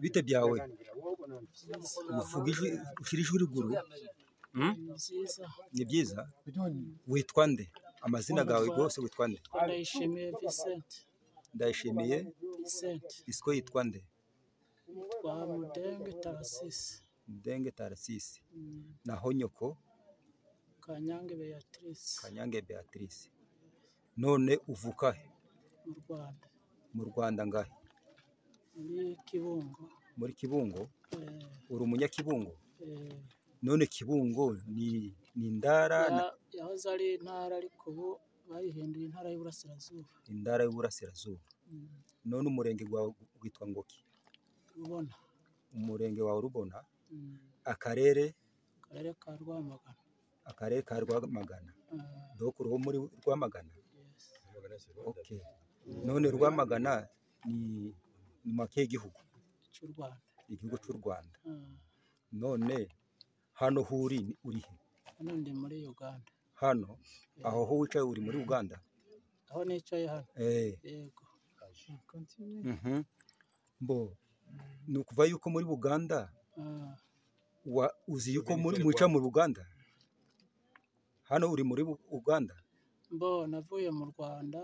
bite byawe uvuga ijwi ushira ijwi riguru ni byiza witwa nde amazina gawe rwose witwa nde Ndayishimiye Vincent Ndayishimiye isiko yitwa nde twa Mudenge Tarasisi Mudenge Tarasisi naho nyoko Kanyange Beatrice none uvuka he mu Rwanda mu Rwanda ngahe muri Kibungo uri umunyakibungo none Kibungo ni indara yahoze ari intara ariko ubu bayihinduye intara y'Iburasirazuba none umurenge wawe witwa ngoki Rubona umurenge wawe Rubona akarere ka Rwamagana doko uri muri Rwamagana okay none Rwamagana ni make y'igihugu cy'u Rwanda none hano huri uri he hano ndi muri Uganda hano aho ho wicaye uri muri Uganda aho nicaye hano yego mbo nukuva yuko muri Uganda uzi yuko mwica mu Uganda hano uri muri Uganda mbo navuye mu Rwanda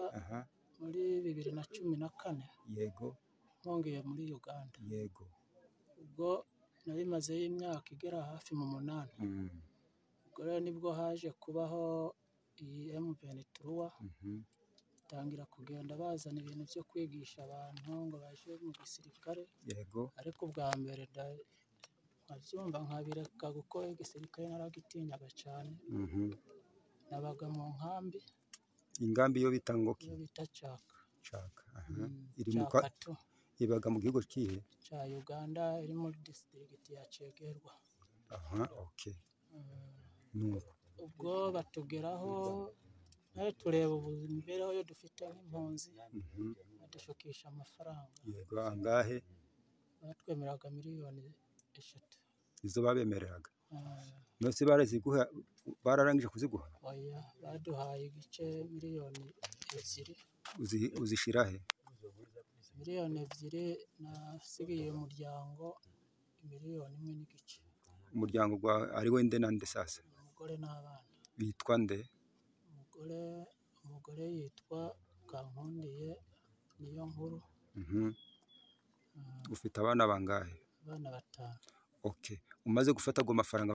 muri 2014 yego nkongeye muri Uganda yego ubwo nari maze y'imyaka igera hafi mu 8 ubwo rero nibwo haje kubaho iyi M23 tangira kugenda bazana ibintu byo kwigisha abantu ngo baje mu gisirikare yego ariko bwa mbere nkabyumva nkabireka gukora igisirikare naragitinyaga cyane nabaga mu nkambi ingambi yo bitangoki yo bita Chaka iri mu ibaga mu gihugu kihe cya Uganda iri muri district ya Cegerwa okay ubwo batugeraho tureba imibereho yo dufite nk'impunzi badushukisha amafaranga yego angahe batwemeraga miliyoni 3 izo babemereraga nose baraziguha bararangije kuziguha oya baduhaye igice miliyoni 2 uzishira he miliyoni 2 nasigiye umuryango miliyoni 1 n'igice umuryango ari we nde nande sasa umugore n'abana bitwa nde umugore yitwa Kankundiye niyo nkuru ufite abana bangahe abana 5 okay umaze gufata go mafaranga